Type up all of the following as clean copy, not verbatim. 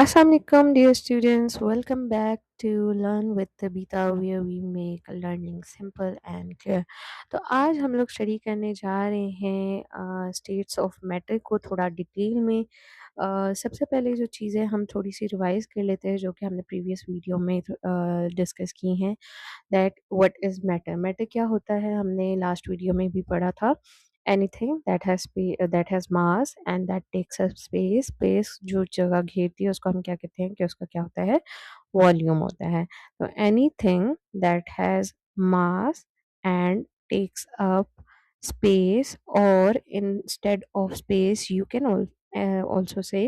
Assalamualaikum dear students, welcome back to Learn with Tabita where we make learning simple and clear। तो आज हम लोग study करने जा रहे हैं स्टेट्स ऑफ मैटर को थोड़ा डिटेल में। सबसे पहले जो चीज़ें हम थोड़ी सी रिवाइज कर लेते हैं जो कि हमने प्रीवियस वीडियो में डिस्कस की हैं। That what is matter, matter क्या होता है हमने लास्ट वीडियो में भी पढ़ा था। Anything that has mass and that takes up space, space जो जगह घेरती है उसको हम क्या कहते हैं कि उसका क्या होता है, वॉल्यूम होता है। तो anything that has mass and takes up space, or instead of space you can also say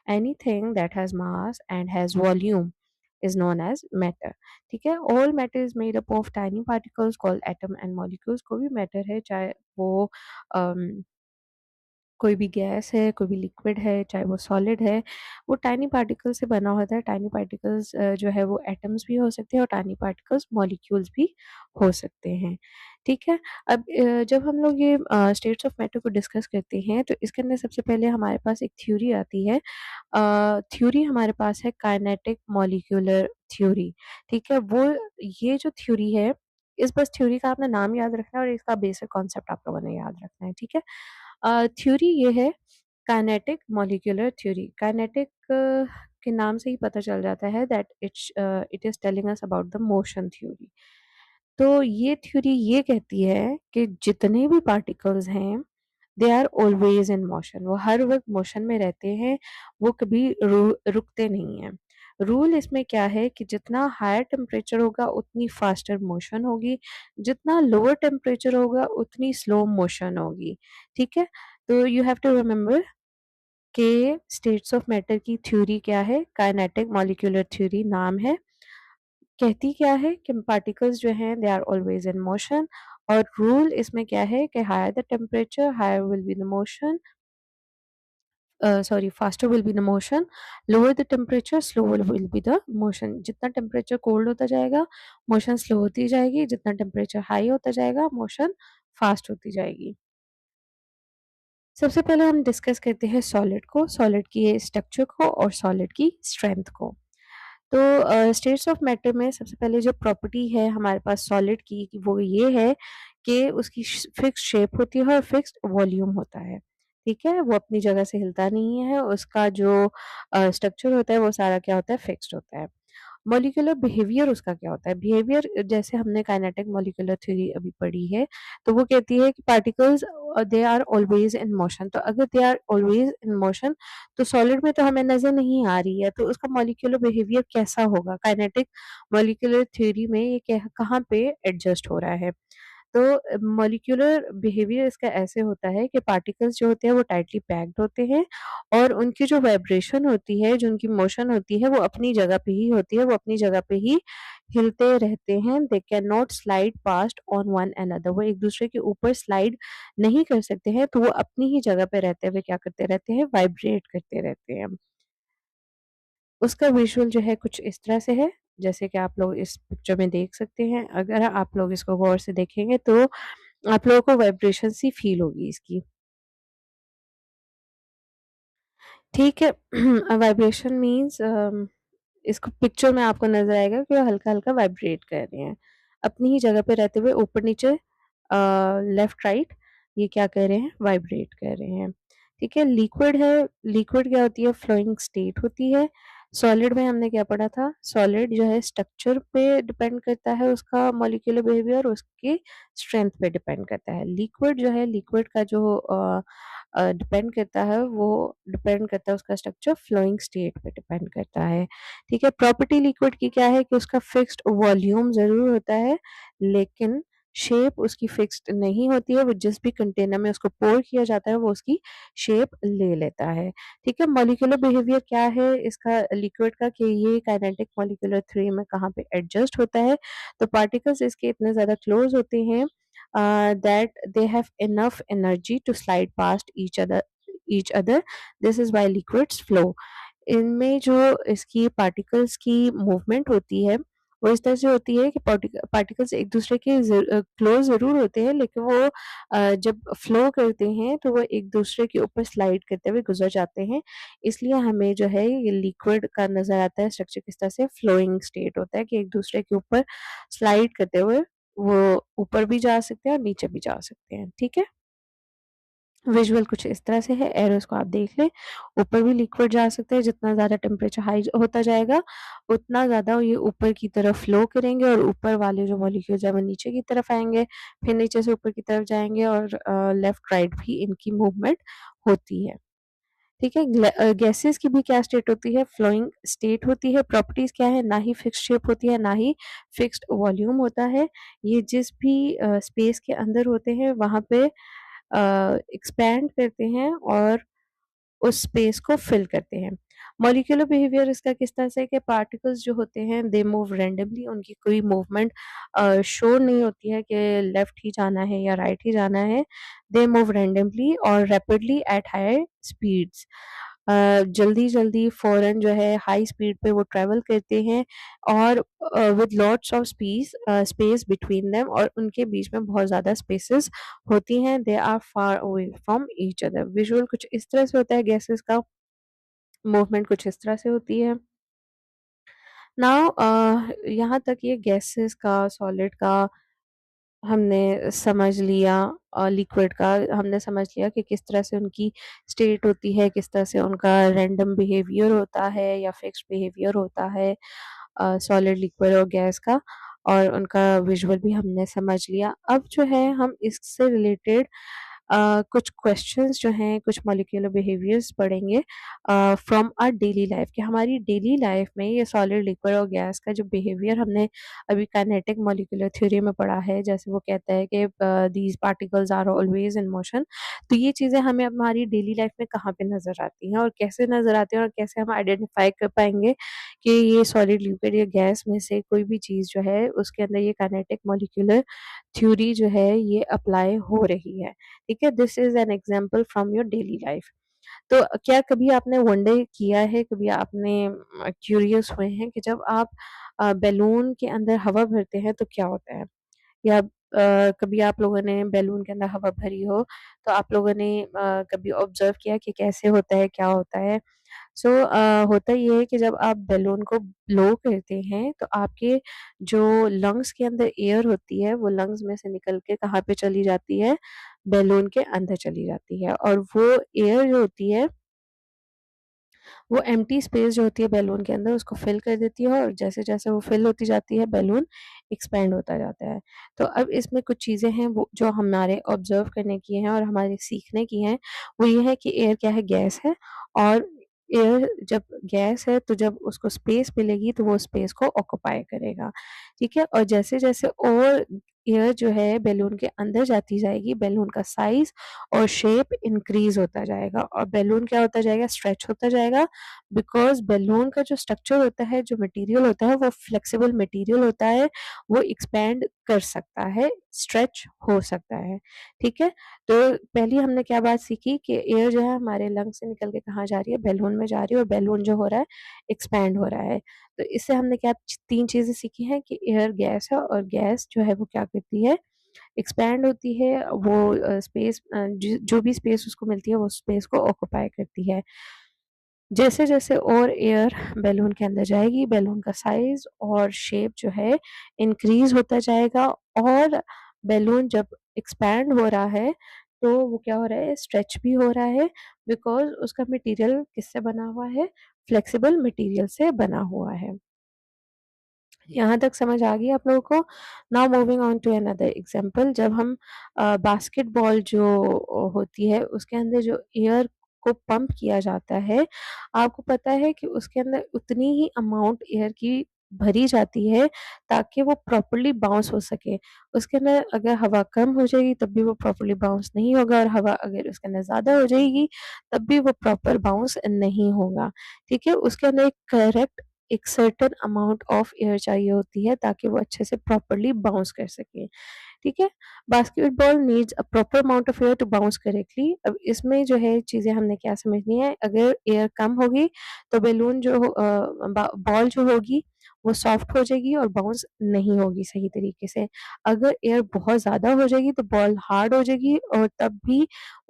anything that has mass and has volume is known as matter। ठीक है, all matter is made up of tiny particles called atom and molecules। कोई भी matter है चाहे वो um, कोई भी gas है, कोई भी लिक्विड है, चाहे वो सॉलिड है, वो टाइनी पार्टिकल से बना होता है। टाइनी पार्टिकल्स जो है वो एटम्स भी हो सकते हैं और टाइनी पार्टिकल्स मॉलिक्यूल्स भी हो सकते हैं। ठीक है? अब जब हम लोग ये स्टेट्स ऑफ मैटर को डिस्कस करते हैं तो इसके अंदर सबसे पहले हमारे पास एक थ्योरी आती है। थ्योरी हमारे पास है काइनेटिक मॉलिक्यूलर थ्योरी। ठीक है? वो ये जो थ्योरी है, इस बस थ्योरी का आपने नाम याद रखना है और इसका बेसिक कॉन्सेप्ट आप लोगों ने याद रखना है। ठीक है? थ्योरी ये है काइनेटिक मॉलिक्यूलर थ्योरी। काइनेटिक के नाम से ही पता चल जाता है that it is telling us about the motion theory. तो ये थ्योरी ये कहती है कि जितने भी पार्टिकल्स हैं they are always in motion, वो हर वक्त मोशन में रहते हैं, वो कभी रुकते नहीं हैं। रूल इसमें क्या है कि जितना हायर टेम्परेचर होगा उतनी फास्टर मोशन होगी, जितना लोअर टेम्परेचर होगा उतनी स्लो मोशन होगी। ठीक है, तो यू हैव टू रिमेम्बर के स्टेट्स ऑफ मैटर की थ्योरी क्या है, काइनेटिक मॉलिक्यूलर थ्योरी नाम है। कहती क्या है कि पार्टिकल्स जो हैं they are always in motion, और रूल इसमें क्या है कि higher the temperature higher will be the motion, sorry faster will be the motion, lower the temperature slower will be the motion. जितना टेम्परेचर कोल्ड होता जाएगा मोशन स्लो होती जाएगी, जितना टेम्परेचर हाई होता जाएगा मोशन फास्ट होती जाएगी। सबसे पहले हम डिस्कस करते हैं सॉलिड को, सॉलिड की स्ट्रक्चर को और सॉलिड की स्ट्रेंथ को। तो स्टेट्स ऑफ मैटर में सबसे पहले जो प्रॉपर्टी है हमारे पास सॉलिड की वो ये है कि उसकी फिक्स शेप होती है और फिक्स्ड वॉल्यूम होता है। ठीक है, वो अपनी जगह से हिलता नहीं है, उसका जो स्ट्रक्चर होता है वो सारा क्या होता है, फिक्स्ड होता है। मॉलिक्यूलर बिहेवियर उसका क्या होता है, बिहेवियर जैसे हमने काइनेटिक मॉलिक्यूलर थ्योरी अभी पढ़ी है, तो वो कहती है कि particles they are always in motion. तो अगर they are always in motion तो सॉलिड में तो हमें नजर नहीं आ रही है, तो उसका मॉलिक्यूलर बिहेवियर कैसा होगा, काइनेटिक मॉलिक्यूलर थ्योरी में ये कहाँ पे एडजस्ट हो रहा है। तो मॉलिक्यूलर बिहेवियर इसका ऐसे होता है कि पार्टिकल्स जो होते हैं वो टाइटली पैक्ड होते हैं और उनकी जो वाइब्रेशन होती है, जो उनकी मोशन होती है वो अपनी जगह पे ही होती है, वो अपनी जगह पे ही हिलते रहते हैं। They can not slide past on one another, वो एक दूसरे के ऊपर स्लाइड नहीं कर सकते हैं, तो वो अपनी ही जगह पे रहते हुए क्या करते रहते हैं, वाइब्रेट करते रहते हैं। उसका विजुअल जो है कुछ इस तरह से है, जैसे कि आप लोग इस पिक्चर में देख सकते हैं। अगर आप लोग इसको गौर से देखेंगे तो आप लोगों को वाइब्रेशन सी फील होगी इसकी। ठीक है, वाइब्रेशन मीन्स इसको पिक्चर में आपको नज़र आएगा कि वो हल्का-हल्का वाइब्रेट कर रहे हैं। अपनी ही जगह पे रहते हुए ऊपर-नीचे लेफ्ट राइट ये क्या कर रहे हैं, वाइब्रेट कर रहे हैं। ठीक है, लिक्विड है, लिक्विड क्या होती है, फ्लोइंग स्टेट होती है। सॉलिड में हमने क्या पढ़ा था, सॉलिड जो है स्ट्रक्चर पे डिपेंड करता है, उसका मॉलिक्यूलर बिहेवियर उसकी स्ट्रेंथ पे डिपेंड करता है। लिक्विड जो है, लिक्विड का जो डिपेंड करता है वो डिपेंड करता है, उसका स्ट्रक्चर फ्लोइंग स्टेट पे डिपेंड करता है। ठीक है, प्रॉपर्टी लिक्विड की क्या है कि उसका फिक्स्ड वॉल्यूम ज़रूर होता है, लेकिन शेप उसकी फिक्स्ड नहीं होती है, वो जिस भी कंटेनर में उसको पोर किया जाता है वो उसकी शेप ले लेता है। ठीक है, मॉलिक्यूलर बिहेवियर क्या है इसका लिक्विड का, कि ये काइनेटिक मॉलिक्यूलर थ्योरी में कहाँ पे एडजस्ट होता है, तो पार्टिकल्स इसके इतने ज़्यादा क्लोज होते हैं that they have enough energy to slide past each other। This is why liquids flow। इनमें जो इसकी पार्टिकल्स की मूवमेंट होती है वो इस तरह से होती है कि पार्टिकल्स एक दूसरे के क्लोज ज़रूर होते हैं, लेकिन वो जब फ्लो करते हैं तो वो एक दूसरे के ऊपर स्लाइड करते हुए गुजर जाते हैं। इसलिए हमें जो है ये लिक्विड का नज़र आता है स्ट्रक्चर किस तरह से फ्लोइंग स्टेट होता है कि एक दूसरे के ऊपर स्लाइड करते हुए वो ऊपर भी जा सकते हैं और नीचे भी जा सकते हैं। ठीक है? विजुअल कुछ इस तरह से है, एरोज़ को आप देख लें, ऊपर भी लिक्विड जा सकता है, जितना ज़्यादा टेम्परेचर हाई होता जाएगा, उतना ज़्यादा ये ऊपर की तरफ फ्लो करेंगे और ऊपर वाले जो मॉलिक्यूल्स हैं वो नीचे की तरफ आएँगे, फिर नीचे से ऊपर की तरफ जाएँगे और लेफ्ट राइट भी इनकी मूवमेंट होती है। ठीक है? गैसेज़ की भी क्या स्टेट होती है? फ्लोइंग स्टेट होती है, प्रॉपर्टीज़ क्या है? ना ही फिक्स्ड शेप होती है, ना ही फिक्स्ड वॉल्यूम होता है। ये जिस भी स्पेस के अंदर होते हैं वहाँ पे एक्सपैंड करते हैं और उस स्पेस को फिल करते हैं। मॉलिक्यूलर बिहेवियर इसका किस तरह से है कि पार्टिकल्स जो होते हैं दे मूव रैंडमली, उनकी कोई मूवमेंट श्योर नहीं होती है कि लेफ्ट ही जाना है या राइट ही जाना है। दे मूव रैंडमली और रैपिडली एट हायर स्पीड्स। जल्दी-जल्दी फ़ौरन जो है हाई स्पीड पे वो ट्रैवल करते हैं और with lots of space between them, और उनके बीच में बहुत ज़्यादा स्पेसेस होती हैं। They are far away from each other. Visual कुछ इस तरह से होता है गैसेस का, मूवमेंट कुछ इस तरह से होती है। नाउ यहाँ तक ये गैसेस का, सॉलिड का हमने समझ लिया, लिक्विड का हमने समझ लिया कि किस तरह से उनकी स्टेट होती है, किस तरह से उनका रैंडम बिहेवियर होता है या फिक्स्ड बिहेवियर होता है, सॉलिड, लिक्विड और गैस का, और उनका विजुअल भी हमने समझ लिया। अब जो है हम इससे रिलेटेड कुछ क्वेश्चंस जो हैं, कुछ मॉलिक्यूलर बिहेवियर्स पढ़ेंगे फ्रॉम आवर डेली लाइफ, कि हमारी डेली लाइफ में ये सॉलिड, लिक्विड और गैस का जो बिहेवियर हमने अभी काइनेटिक मॉलिक्यूलर थ्योरी में पढ़ा है, जैसे वो कहता है कि these particles are always in motion. तो ये चीज़ें हमें हमारी डेली लाइफ में कहाँ पे नज़र आती हैं और कैसे नज़र आती हैं और कैसे हम आइडेंटिफाई कर पाएंगे कि ये सॉलिड, लिक्विड या गैस में से कोई भी चीज़ जो है उसके अंदर ये काइनेटिक मॉलिक्यूलर थ्योरी जो है ये अप्लाई हो रही है। ठीक है? This is an example from your daily life. तो क्या कभी आपने वनडे किया है, कभी आपने क्यूरियस हुए हैं कि जब आप बैलून के अंदर हवा भरते हैं तो क्या होता है? या कभी आप लोगों ने बैलून के अंदर हवा भरी हो, तो आप लोगों ने कभी ऑब्ज़र्व किया कि कैसे होता है, क्या होता है? सो होता ये है कि जब आप बैलून को ब्लो करते हैं तो आपके जो लंग्स के अंदर एयर होती है वो लंग्स में से निकल के कहाँ पे चली जाती है? बैलून के अंदर चली जाती है, और वो एयर जो होती है वो एम्प्टी स्पेस जो होती है बैलून के अंदर उसको फिल कर देती है, और जैसे-जैसे वो फिल होती जाती है बैलून एक्सपैंड होता जाता है। तो अब इसमें कुछ चीज़ें हैं वो जो हमारे ऑब्ज़र्व करने की हैं और हमारे सीखने की हैं, वो ये है कि एयर क्या है? गैस है, और एयर जब गैस है तो जब उसको स्पेस मिलेगी तो वो स्पेस को ऑक्यूपाई करेगा, ठीक है? और जैसे-जैसे और एयर जो है बैलून के अंदर जाती जाएगी, बैलून का साइज़ और शेप इंक्रीज़ होता जाएगा और बैलून क्या होता जाएगा? स्ट्रेच होता जाएगा, बिकॉज़ बैलून का जो स्ट्रक्चर होता है, जो मटेरियल होता है, वो फ्लेक्सिबल मटेरियल होता है, वो एक्सपैंड कर सकता है, स्ट्रेच हो सकता है, ठीक है? तो पहली हमने क्या बात सीखी कि एयर जो है हमारे लंग्स से निकल के कहाँ जा रही है? बैलून में जा रही है, और बैलून जो हो रहा है, एक्सपैंड हो रहा है। तो इससे हमने क्या 3 चीज़ें सीखी हैं कि एयर गैस है, और गैस जो है वो क्या करती है? एक्सपैंड होती है, वो स्पेस जो भी स्पेस उसको मिलती है वो स्पेस को ऑक्यूपाई करती है। जैसे-जैसे और एयर बैलून के अंदर जाएगी, बैलून का साइज़ और शेप जो है इंक्रीज़ होता जाएगा, और बैलून जब एक्सपैंड हो रहा है, तो वो क्या हो रहा है? स्ट्रेच भी हो रहा है, बिकॉज़ उसका मटेरियल किससे बना हुआ है? फ्लेक्सिबल मटेरियल से बना हुआ है। यहाँ तक समझ आ गई आप लोगों को? Now moving on to another example, जब हम बास्केटबॉल जो होती है उसके अंदर जो एयर को पंप किया जाता है, आपको पता है कि उसके अंदर उतनी ही अमाउंट एयर की भरी जाती है ताकि वो प्रॉपर्ली बाउंस हो सके। उसके अंदर अगर हवा कम हो जाएगी तब भी वो प्रॉपर्ली बाउंस नहीं होगा, और हवा अगर उसके अंदर ज़्यादा हो जाएगी तब भी वो प्रॉपर बाउंस नहीं होगा, ठीक है? उसके अंदर एक सर्टेन अमाउंट ऑफ एयर चाहिए होती है ताकि वो अच्छे से प्रॉपर्ली बाउंस कर सके, ठीक है? Basketball needs a proper amount of air to bounce correctly. अब इसमें जो है चीज़ें हमने क्या समझनी है, अगर एयर कम होगी तो बैलून जो बॉल जो होगी वो सॉफ्ट हो जाएगी और बाउंस नहीं होगी सही तरीके से। अगर एयर बहुत ज़्यादा हो जाएगी तो बॉल हार्ड हो जाएगी और तब भी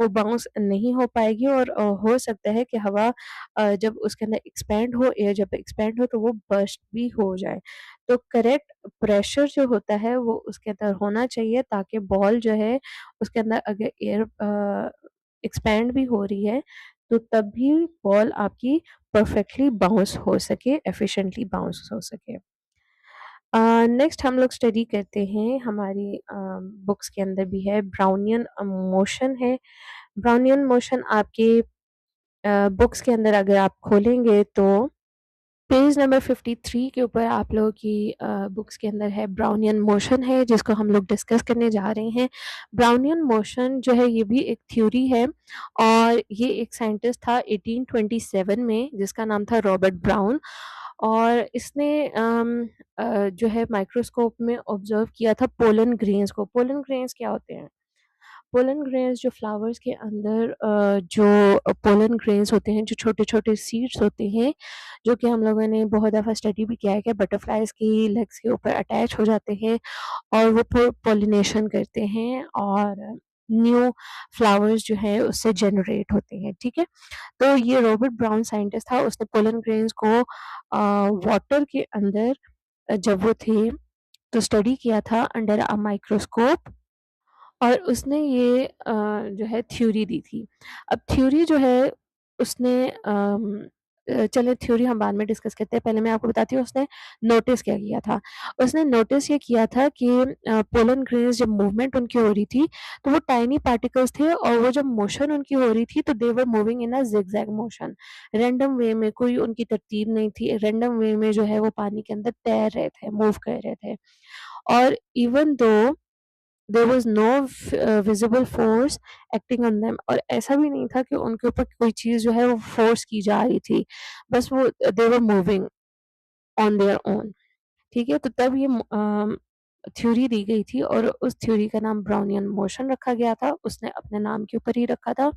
वो बाउंस नहीं हो पाएगी और हो सकता है कि हवा जब उसके अंदर एक्सपैंड हो, एयर जब एक्सपैंड हो तो वो बर्स्ट भी हो जाए। तो करेक्ट प्रेशर जो होता है वो उसके अंदर होना चाहिए ताकि बॉल जो है उसके अंदर अगर एयर एक्सपैंड भी हो रही है तो तब भी बॉल आपकी परफेक्टली बाउंस हो सके, एफिशिएंटली बाउंस हो सके। नेक्स्ट हम लोग स्टडी करते हैं, हमारी बुक्स के अंदर भी है ब्राउनियन मोशन है। ब्राउनियन मोशन आपके बुक्स के अंदर अगर आप खोलेंगे तो पेज नंबर 53 के ऊपर आप लोगों की बुक्स के अंदर है ब्राउनियन मोशन है, जिसको हम लोग डिस्कस करने जा रहे हैं। ब्राउनियन मोशन जो है ये भी एक थ्योरी है और ये एक साइंटिस्ट था 1827 में जिसका नाम था रॉबर्ट ब्राउन। और इसने जो है माइक्रोस्कोप में ऑब्जर्व किया था पोलन ग्रेन्स को। पोलन ग्रेन्स क्या होते हैं? पोलन ग्रेन्स जो फ्लावर्स के अंदर जो पोलन ग्रेन्स होते हैं, जो छोटे-छोटे सीड्स होते हैं, जो कि हम लोगों ने बहुत दफ़ा स्टडी भी किया है कि बटरफ्लाइज़ की लेग्स के ऊपर अटैच हो जाते हैं और वो पॉलिनेशन करते हैं और न्यू फ्लावर्स जो है उससे जनरेट होते हैं, ठीक है? तो ये रॉबर्ट ब्राउन साइंटिस्ट था, उसने पोलन ग्रेन्स को वाटर के अंदर जब वो थे तो स्टडी किया था अंडर अ माइक्रोस्कोप और उसने ये जो है थ्योरी दी थी। अब थ्योरी जो है उसने चलिए थ्योरी हम बाद में डिस्कस करते हैं, पहले मैं आपको बताती हूँ उसने नोटिस क्या किया था। उसने नोटिस ये किया था कि पोलन ग्रेन्स जब मूवमेंट उनकी हो रही थी, तो वो टाइनी पार्टिकल्स थे और वो जब मोशन उनकी हो रही थी तो they were moving in a zigzag motion. Random way में, कोई उनकी तरतीब नहीं थी, रैंडम वे में जो है वो पानी के अंदर तैर रहे थे, मूव कर रहे थे। और even though there was no visible force acting on them और ऐसा भी नहीं था कि उनके ऊपर कोई चीज़ जो है वो फ़ोर्स की जा रही थी। बस वो they were moving on their own, ठीक है? तो तब ये थ्योरी दी गई थी और उस थ्योरी का नाम ब्राउनियन मोशन रखा गया था। उसने अपने नाम के ऊपर ही रखा था।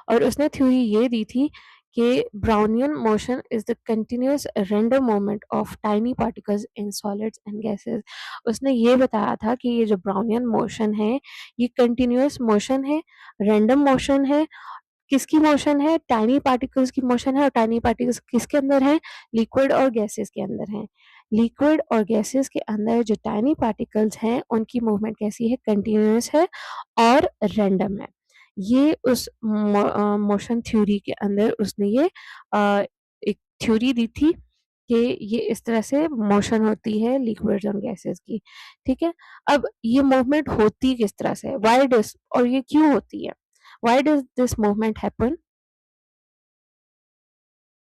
और उसने थ्योरी ये दी थी कि Brownian motion is the continuous random movement of tiny particles in solids and gases. उसने ये बताया था कि ये जो ब्राउनियन मोशन है, ये कंटीन्यूअस मोशन है, रैंडम मोशन है। किसकी मोशन है? टाइनी पार्टिकल्स की मोशन है और टाइनी पार्टिकल्स किसके अंदर हैं? लिक्विड और गैसेस के अंदर हैं। लिक्विड और गैसेस के अंदर जो टाइनी पार्टिकल्स हैं, उनकी मूवमेंट कैसी है? कंटीन्यूअस है और रैंडम है। ये उस मोशन थ्योरी के अंदर उसने ये एक थ्योरी दी थी कि ये इस तरह से मोशन होती है लिक्विड्स और गैसेस की, ठीक है? अब ये मूवमेंट होती किस तरह से है? व्हाई डज़ और ये क्यों होती है? Why does this movement happen?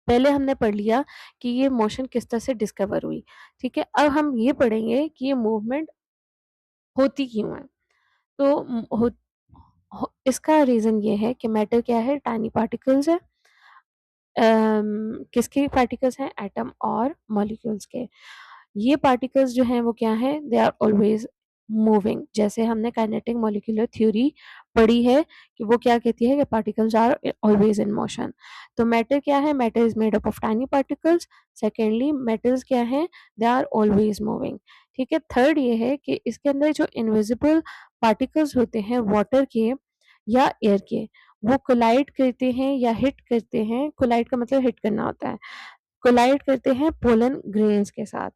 पहले हमने पढ़ लिया कि ये मोशन किस तरह से डिस्कवर हुई, ठीक है? अब हम ये पढ़ेंगे कि ये मूवमेंट होती क्यों है? तो इसका रीज़न ये है कि मैटर क्या है? टाइनी पार्टिकल्स है। किसके पार्टिकल्स हैं? एटम और मॉलिक्यूल्स के। ये पार्टिकल्स जो हैं वो क्या हैं? They are always moving. जैसे हमने काइनेटिक मॉलिक्यूलर थ्योरी पढ़ी है कि वो क्या कहती है कि particles are always in motion. तो मैटर क्या है? Matter is made up of tiny particles. Secondly metals क्या हैं? दे आर ऑलवेज़ मूविंग, ठीक है? थर्ड ये है कि इसके अंदर जो इनविजिबल पार्टिकल्स होते हैं वाटर के या एयर के, वो कोलाइड करते हैं या हिट करते हैं। कोलाइड का मतलब हिट करना होता है। कोलाइड करते हैं पोलन ग्रेन्स के साथ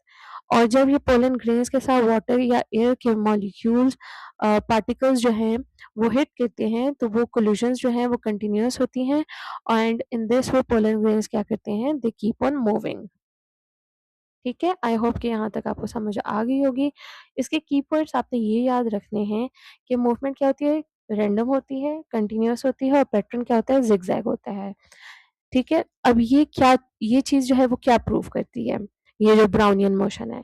और जब ये पोलन ग्रेन्स के साथ वाटर या एयर के मॉलिक्यूल्स पार्टिकल्स जो हैं वो हिट करते हैं तो वो कोलिजन्स जो हैं वो कंटिन्यूअस होती हैं and in this way pollen grains क्या करते हैं? दे कीप ऑन मूविंग, ठीक है? आई होप कि यहाँ तक आपको समझ आ गई होगी। इसके की पॉइंट्स आपने ये याद रखने हैं कि मूवमेंट क्या होती है? रैंडम होती है, कंटीन्यूअस होती है और पैटर्न क्या होता है? ज़िगज़ैग होता है, ठीक है? अब ये चीज़ जो है वो क्या प्रूव करती है? ये जो ब्राउनियन मोशन है।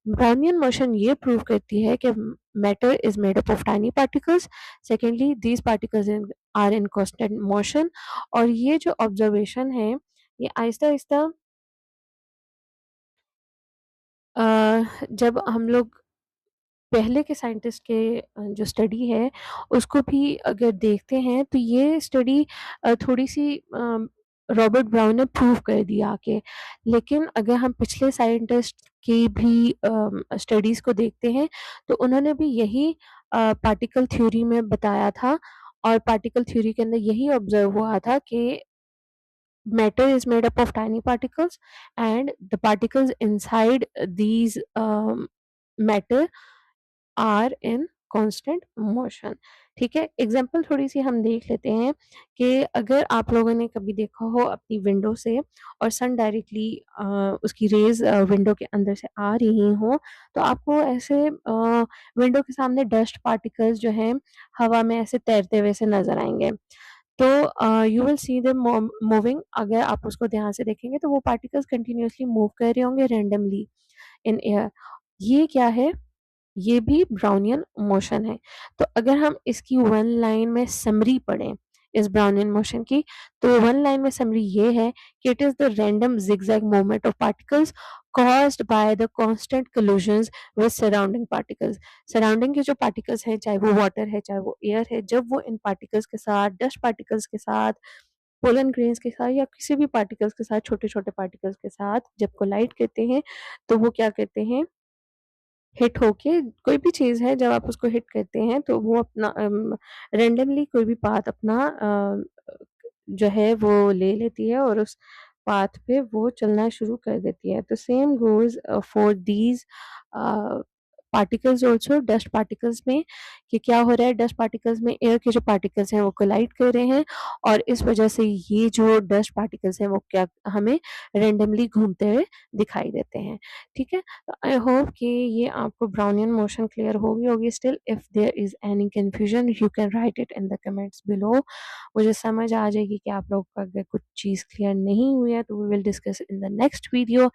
ब्राउनियन मोशन ये प्रूव करती है कि matter is made up of tiny particles. Secondly these particles are in constant motion और ये जो ऑब्जर्वेशन है, ये आहिस्ता-आहिस्ता जब हम लोग पहले के साइंटिस्ट के जो स्टडी है उसको भी अगर देखते हैं तो ये स्टडी थोड़ी-सी रॉबर्ट ब्राउन ने प्रूव कर दी आके। लेकिन अगर हम पिछले साइंटिस्ट की भी स्टडीज़ को देखते हैं तो उन्होंने भी यही पार्टिकल थ्योरी में बताया था और पार्टिकल थ्योरी के अंदर यही ऑब्ज़र्व हुआ था कि matter is made up of tiny particles and the particles inside these matter are in constant motion. ठीक है? एग्ज़ाम्पल थोड़ी-सी हम देख लेते हैं कि अगर आप लोगों ने कभी देखा हो अपनी विंडो से और सन डायरेक्टली उसकी रेज़ विंडो के अंदर से आ रही हों, तो आपको ऐसे विंडो के सामने डस्ट पार्टिकल्स जो हैं, हवा में ऐसे तैरते हुए से नज़र आएँगे। तो you will see them moving. अगर आप उसको ध्यान से देखेंगे तो वो पार्टिकल्स कंटीन्यूअसली मूव कर रहे होंगे रैंडमली इन एयर। ये क्या है? ये भी ब्राउनियन मोशन है। तो अगर हम इसकी वन लाइन में समरी पढ़ें इस ब्राउनियन मोशन की, तो वन लाइन में समरी ये है कि it is the random zigzag movement of particles caused by the constant collisions with surrounding particles. Surrounding के जो पार्टिकल्स हैं, चाहे वो वाटर है, चाहे वो एयर है, जब वो इन पार्टिकल्स के साथ, डस्ट पार्टिकल्स के साथ, पोलन ग्रेन्स के साथ या किसी भी पार्टिकल्स के साथ, छोटे-छोटे पार्टिकल्स के साथ जब कोलाइड करते हैं, तो वो क्या करते हैं, हिट होके कोई भी चीज़ है जब आप उसको हिट करते हैं तो वो अपना रैंडमली कोई भी पाथ अपना जो है वो ले लेती है और उस पाथ पे वो चलना शुरू कर देती है। तो same goes for these a, particles also dust particles में कि क्या हो रहा है, डस्ट पार्टिकल्स में एयर के जो पार्टिकल्स हैं वो कोलाइड कर रहे हैं और इस वज़ह से ये जो डस्ट पार्टिकल्स हैं वो क्या हमें रैंडमली घूमते हुए दिखाई देते हैं। ठीक है? I hope कि ये आपको ब्राउनियन मोशन क्लियर हो गई होगी। Still if there is any confusion you can write it in the comments below. मुझे समझ आ जाएगी कि आप लोग को अगर कुछ चीज़ क्लियर नहीं हुई है तो we will discuss in the next video.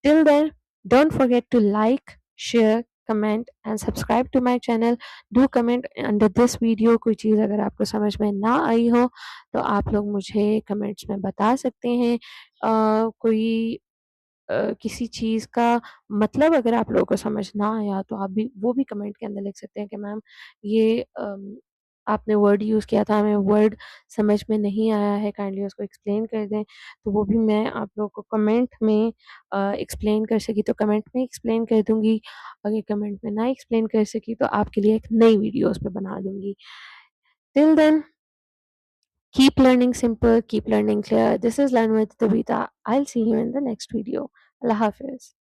Till then don't forget to like, share, comment and subscribe to my channel. Do comment under this video. कोई चीज़ अगर आपको समझ में ना आई हो तो आप लोग मुझे कमेंट्स में बता सकते हैं। कोई किसी चीज़ का मतलब अगर आप लोगों को समझ ना आया तो आप भी वो भी कमेंट के अंदर लिख सकते हैं कि मैम ये आपने वर्ड यूज़ किया था, हमें वर्ड समझ में नहीं आया है, काइंडली उसको एक्सप्लेन कर दें। तो वो भी मैं आप लोगों को कमेंट में एक्सप्लेन कर सकी तो कमेंट में एक्सप्लेन कर दूँगी। अगर कमेंट में ना एक्सप्लेन कर सकी तो आपके लिए एक नई वीडियो उस पे बना दूँगी। Till then keep learning simple, keep learning clear. This is Learn with Tabitha. I'll see you in the next video. Allah Hafiz.